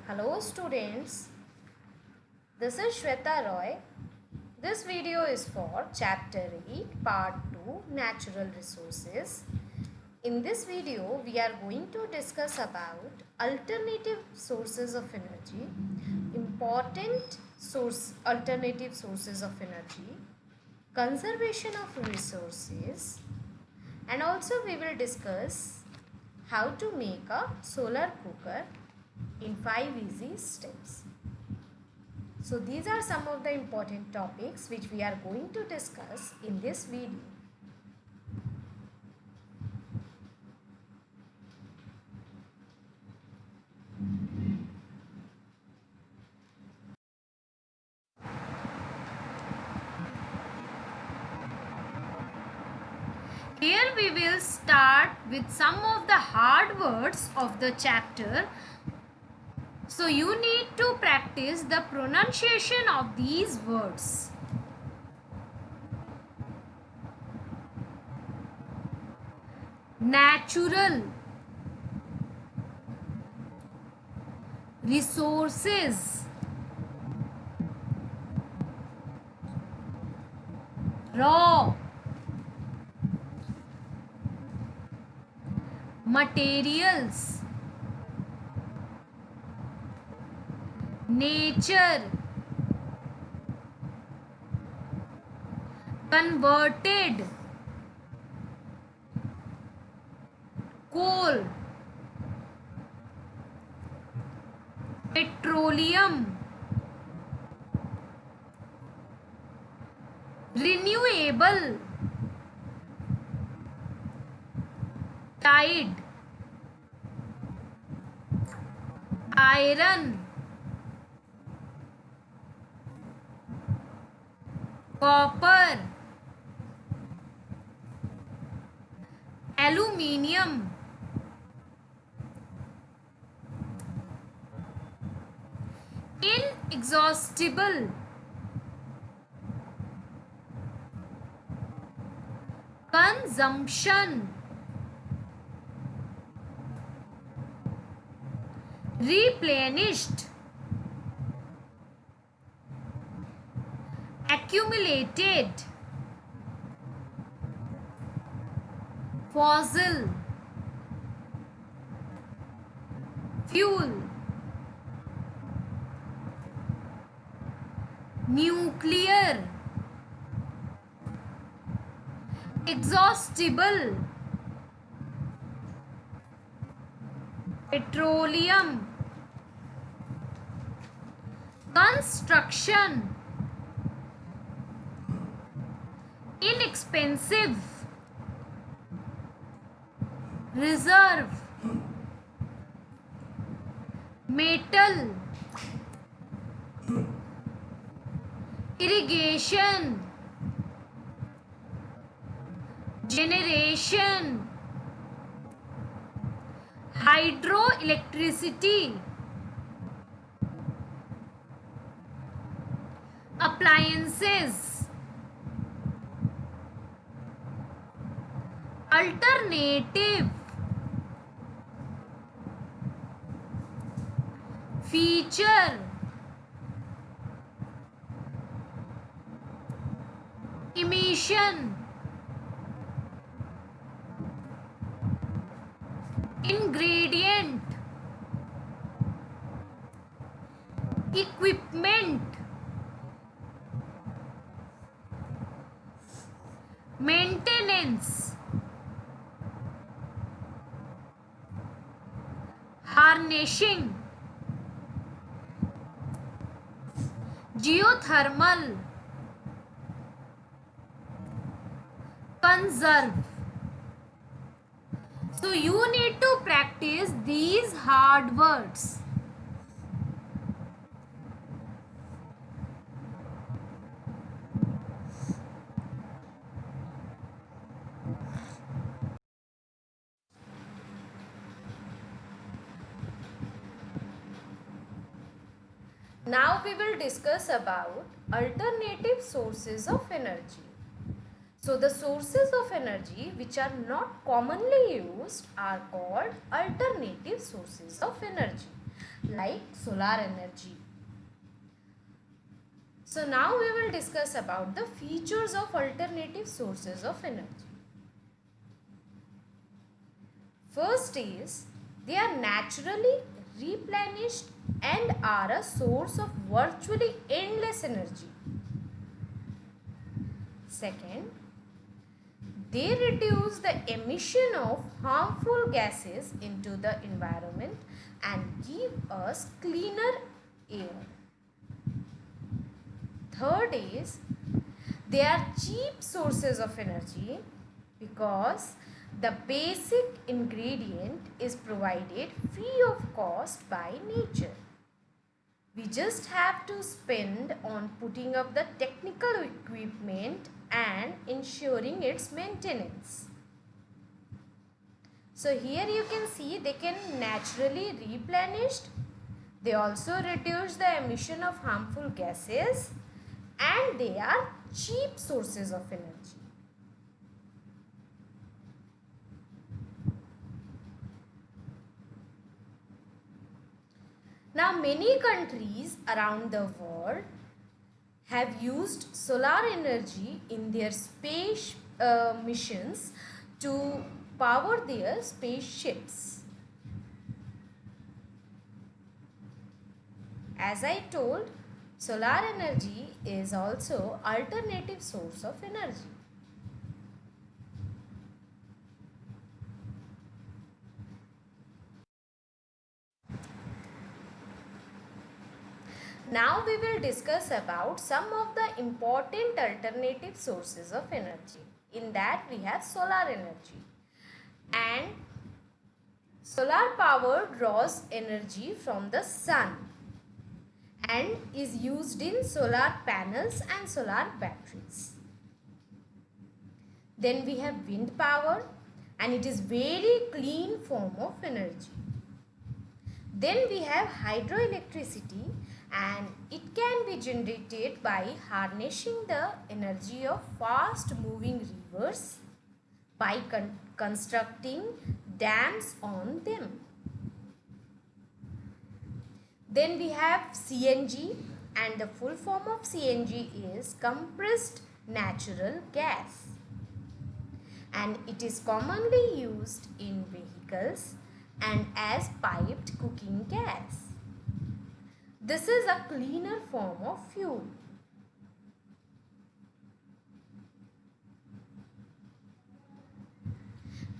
Hello students, this is Shweta Roy. This video is for chapter 8 part 2 natural resources. In this video we are going to discuss about alternative sources of energy, alternative sources of energy, conservation of resources, and also we will discuss how to make a solar cooker in 5 easy steps. So these are some of the important topics which we are going to discuss in this video. Here we will start with some of the hard words of the chapter. So you need to practice the pronunciation of these words. Natural resources, raw materials, nature, converted, coal, petroleum, renewable, tide, iron, copper, aluminium, inexhaustible, consumption, replenished, accumulated, fossil, fuel, nuclear, exhaustible, petroleum, construction, inexpensive, reserve, metal, irrigation, generation, hydroelectricity, appliances, alternative, feature, emission, ingredient, equipment, maintenance, harnessing, geothermal, conserve. So you need to practice these hard words. Now we will discuss about alternative sources of energy. So the sources of energy which are not commonly used are called alternative sources of energy. like solar energy. So now we will discuss about the features of alternative sources of energy. First is they are naturally replenished and are a source of virtually endless energy. Second, they reduce the emission of harmful gases into the environment and give us cleaner air. Third is they are cheap sources of energy because the basic ingredient is provided free of cost by nature. We just have to spend on putting up the technical equipment and ensuring its maintenance. So here you can see they can naturally replenished. They also reduce the emission of harmful gases and they are cheap sources of energy. Now many countries around the world have used solar energy in their space missions to power their spaceships. As I told, solar energy is also alternative source of energy. Now we will discuss about some of the important alternative sources of energy. In that we have solar energy. And solar power draws energy from the sun and is used in solar panels and solar batteries. Then we have wind power and it is very clean form of energy. Then we have hydroelectricity and it can be generated by harnessing the energy of fast moving rivers by constructing dams on them. Then we have CNG and the full form of CNG is compressed natural gas and it is commonly used in vehicles and as piped cooking gas. This is a cleaner form of fuel.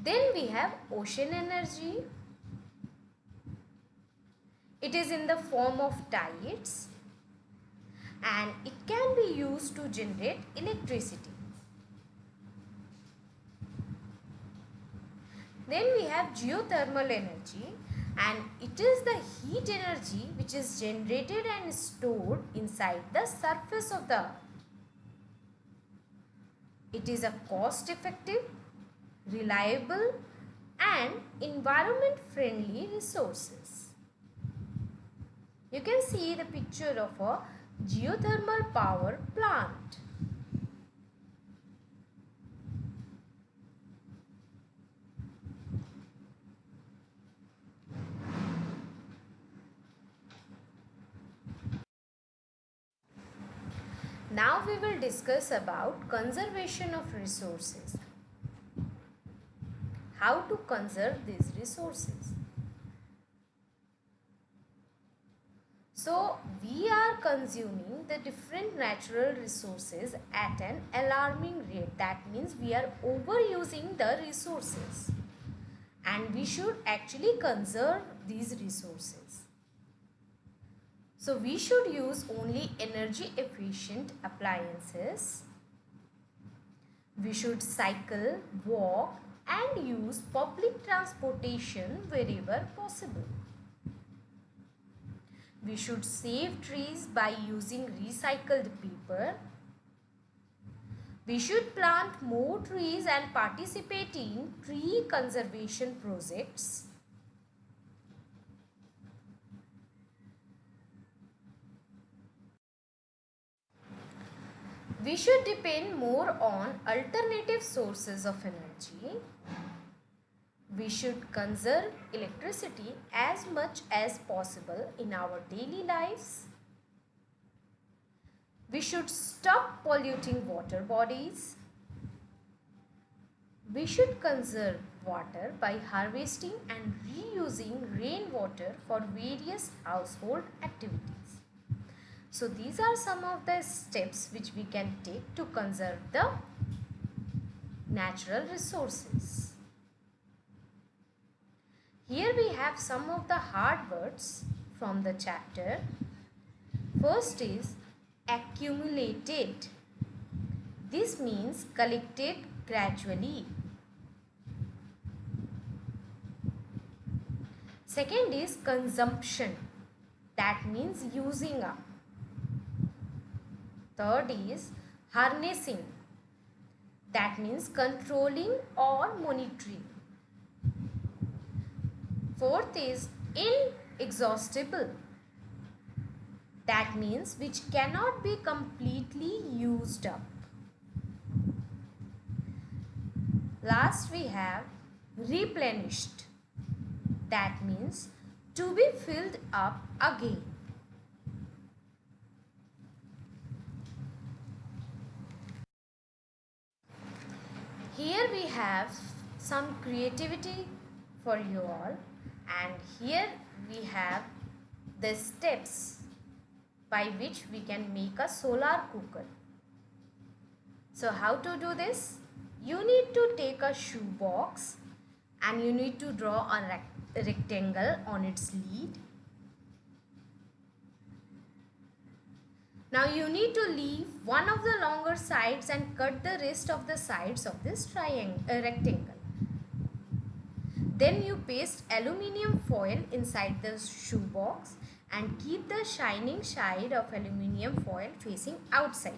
Then we have ocean energy. It is in the form of tides and it can be used to generate electricity. Then we have geothermal energy and it is the heat energy which is generated and stored inside the surface of the earth. It is a cost-effective, reliable and environment-friendly resources. You can see the picture of a geothermal power plant. Now we will discuss about conservation of resources. How to conserve these resources. So we are consuming the different natural resources at an alarming rate. That means we are overusing the resources and we should actually conserve these resources. So we should use only energy efficient appliances. We should cycle, walk and use public transportation wherever possible. We should save trees by using recycled paper. We should plant more trees and participate in tree conservation projects. We should depend more on alternative sources of energy. We should conserve electricity as much as possible in our daily lives. We should stop polluting water bodies. We should conserve water by harvesting and reusing rainwater for various household activities. So these are some of the steps which we can take to conserve the natural resources. Here we have some of the hard words from the chapter. First is accumulated. This means collected gradually. Second is consumption. That means using up. Third is harnessing. That means controlling or monitoring. Fourth is inexhaustible. That means which cannot be completely used up. Last we have replenished. That means to be filled up again. Here we have some creativity for you all, and here we have the steps by which we can make a solar cooker. So how to do this? You need to take a shoe box and you need to draw a rectangle on its lead. Now you need to leave one of the longer sides and cut the rest of the sides of this rectangle. Then you paste aluminium foil inside the shoe box and keep the shining side of aluminium foil facing outside.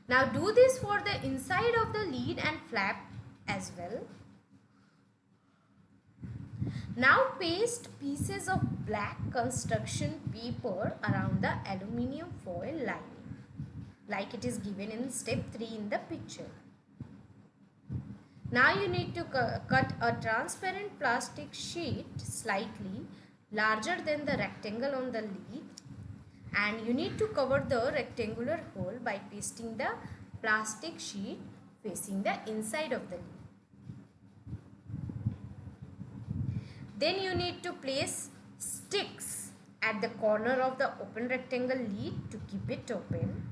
Now do this for the inside of the lid and flap as well. Now paste pieces of black construction paper around the aluminium foil lining, like it is given in step 3 in the picture. Now you need to cut a transparent plastic sheet slightly larger than the rectangle on the lid, and you need to cover the rectangular hole by pasting the plastic sheet facing the inside of the lid. Then you need to place sticks at the corner of the open rectangle lid to keep it open.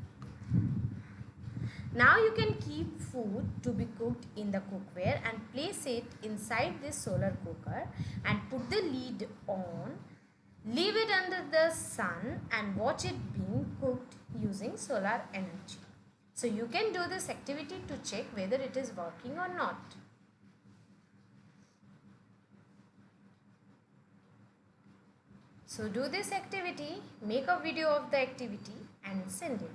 Now you can keep food to be cooked in the cookware and place it inside this solar cooker and put the lid on. Leave it under the sun and watch it being cooked using solar energy. So you can do this activity to check whether it is working or not. So do this activity, make a video of the activity and send it.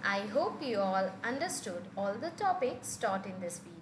I hope you all understood all the topics taught in this video.